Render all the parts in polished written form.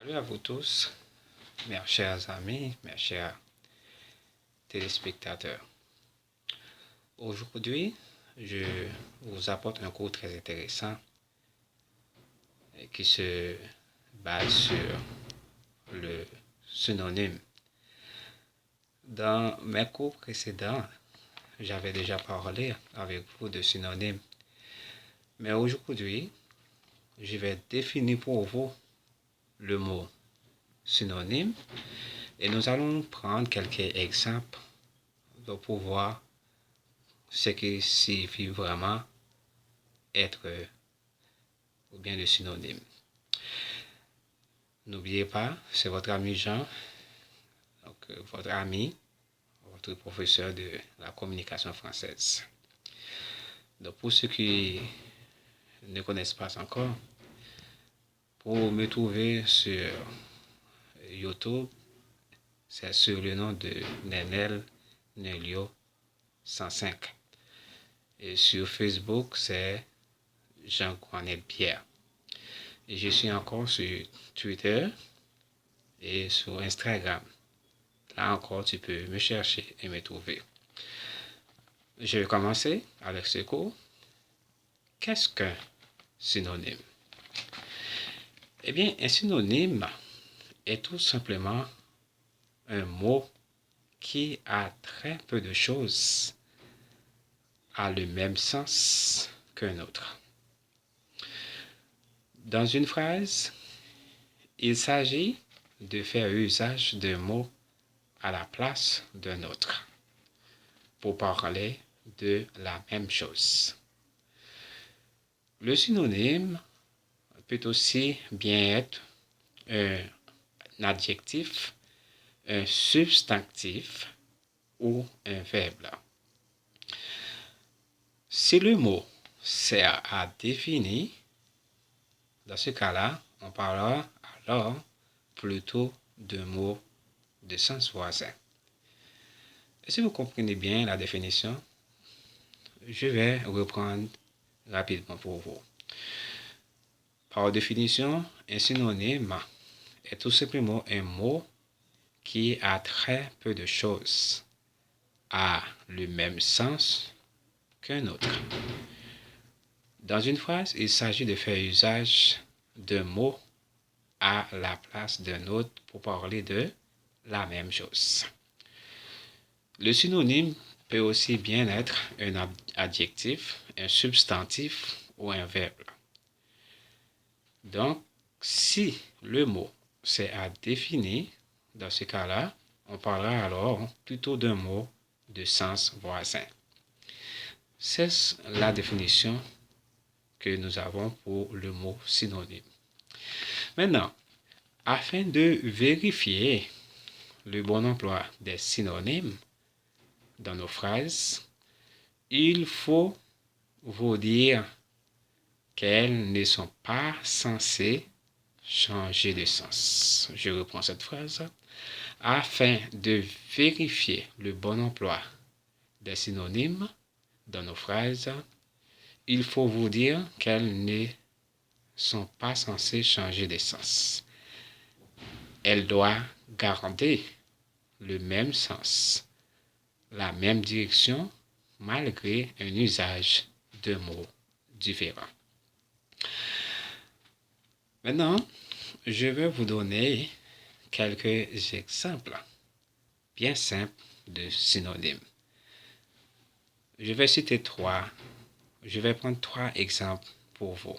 Salut à vous tous, mes chers amis, mes chers téléspectateurs. Aujourd'hui, je vous apporte un cours très intéressant qui se base sur le synonyme. Dans mes cours précédents, j'avais déjà parlé avec vous de synonymes. Mais aujourd'hui, je vais définir pour vous le mot synonyme et nous allons prendre quelques exemples pour voir ce qui signifie vraiment être ou bien le synonyme. N'oubliez pas, c'est votre ami Jean, donc votre ami, votre professeur de la communication française. Donc pour ceux qui ne connaissent pas encore, pour me trouver sur YouTube, c'est sur le nom de Nenel Nelio 105. Et sur Facebook, c'est Jean-Cornel Pierre. Et je suis encore sur Twitter et sur Instagram. Là encore, tu peux me chercher et me trouver. Je vais commencer avec ce cours. Qu'est-ce qu'un synonyme? Eh bien, un synonyme est tout simplement un mot qui a très peu de choses a le même sens qu'un autre. Dans une phrase, il s'agit de faire usage d'un mot à la place d'un autre pour parler de la même chose. Le synonyme peut aussi bien être un adjectif, un substantif ou un verbe. Si le mot sert à définir, dans ce cas-là, on parlera alors plutôt d'un mot de sens voisin. Et si vous comprenez bien la définition, je vais reprendre rapidement pour vous. Par définition, un synonyme est tout simplement un mot qui a très peu de choses a le même sens qu'un autre. Dans une phrase, il s'agit de faire usage d'un mot à la place d'un autre pour parler de la même chose. Le synonyme peut aussi bien être un adjectif, un substantif ou un verbe. Donc, si le mot c'est à définir, dans ce cas-là, on parlera alors plutôt d'un mot de sens voisin. C'est la définition que nous avons pour le mot synonyme. Maintenant, afin de vérifier le bon emploi des synonymes dans nos phrases, il faut vous dire qu'elles ne sont pas censées changer de sens. Je reprends cette phrase. Afin de vérifier le bon emploi des synonymes dans nos phrases, il faut vous dire qu'elles ne sont pas censées changer de sens. Elles doivent garder le même sens, la même direction, malgré un usage de mots différents. Maintenant, je vais vous donner quelques exemples bien simples de synonymes. Je vais prendre trois exemples pour vous.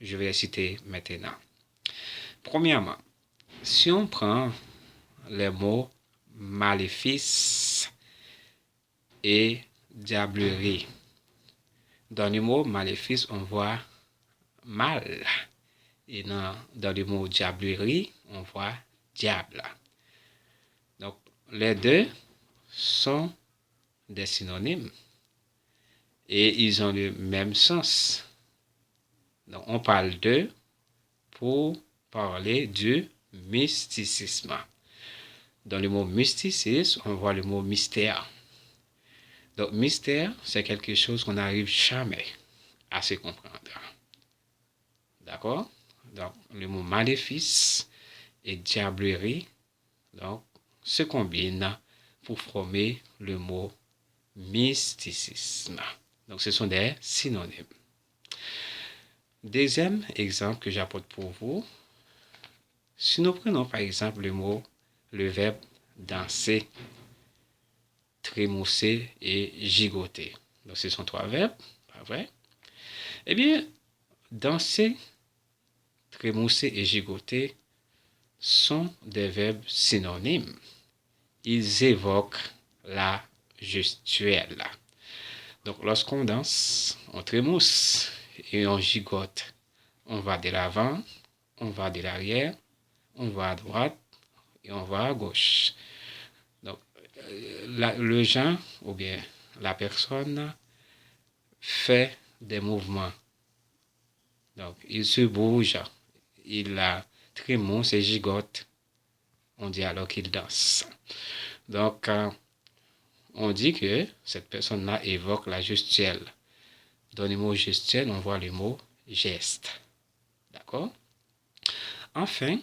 Je vais les citer maintenant. Premièrement, si on prend les mots maléfice et diablerie, dans le mot maléfice, on voit mal. Et dans le mot diablerie, on voit diable. Donc, les deux sont des synonymes et ils ont le même sens. Donc, on parle d'eux pour parler du mysticisme. Dans le mot mysticisme, on voit le mot mystère. Donc, mystère, c'est quelque chose qu'on n'arrive jamais à se comprendre. D'accord? Donc, le mot maléfice et diablerie donc, se combinent pour former le mot mysticisme. Donc, ce sont des synonymes. Deuxième exemple que j'apporte pour vous, si nous prenons par exemple le verbe danser, trémousser et gigoter. Donc, ce sont trois verbes, pas vrai? Eh bien, danser, trémousser et gigoter sont des verbes synonymes. Ils évoquent la gestuelle. Donc, lorsqu'on danse, on trémousse et on gigote. On va de l'avant, on va de l'arrière, on va à droite et on va à gauche. Donc, le gens ou bien la personne fait des mouvements. Donc, il se bouge, il trémousse et gigote. On dit alors qu'il danse. Donc, on dit que cette personne-là évoque la gestuelle. Dans le mot gestuelle, on voit le mot geste. D'accord? Enfin,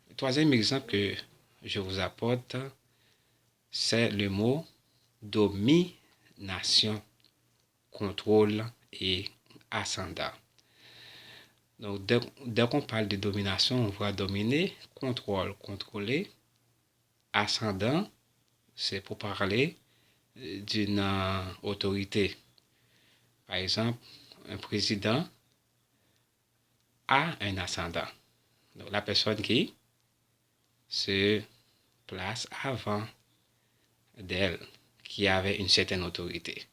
le troisième exemple que je vous apporte, c'est le mot domination, contrôle et ascendant. Donc, dès qu'on parle de domination, on voit dominer, contrôle, contrôler, ascendant, c'est pour parler d'une autorité. Par exemple, un président a un ascendant. Donc, la personne qui se place avant d'elle, qui avait une certaine autorité.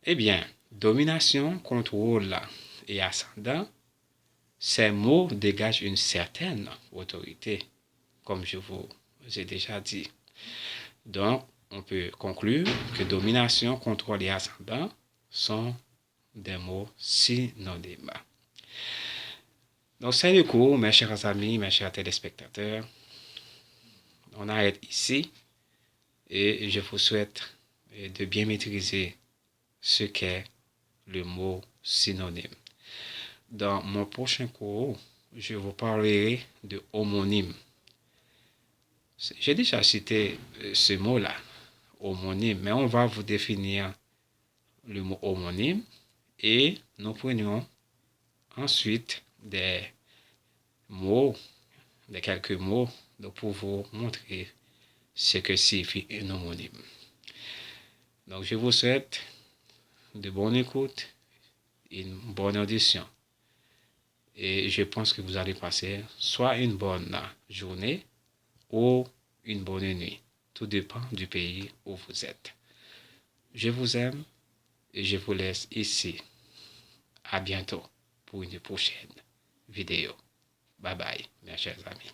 Eh bien, domination, contrôle et ascendant, ces mots dégagent une certaine autorité, comme je vous ai déjà dit. Donc, on peut conclure que domination, contrôle et ascendant sont des mots synonymes. Donc, c'est le cours, mes chers amis, mes chers téléspectateurs. On arrête ici et je vous souhaite de bien maîtriser ce qu'est le mot synonyme. Dans mon prochain cours, je vous parlerai de homonyme. J'ai déjà cité ce mot-là, homonyme, mais on va vous définir le mot homonyme et nous prenions ensuite des mots, des quelques mots pour vous montrer ce que signifie un homonyme. Donc, je vous souhaite de bonnes écoutes, une bonne audition. Et je pense que vous allez passer soit une bonne journée ou une bonne nuit. Tout dépend du pays où vous êtes. Je vous aime et je vous laisse ici. À bientôt pour une prochaine vidéo. Bye bye, mes chers amis.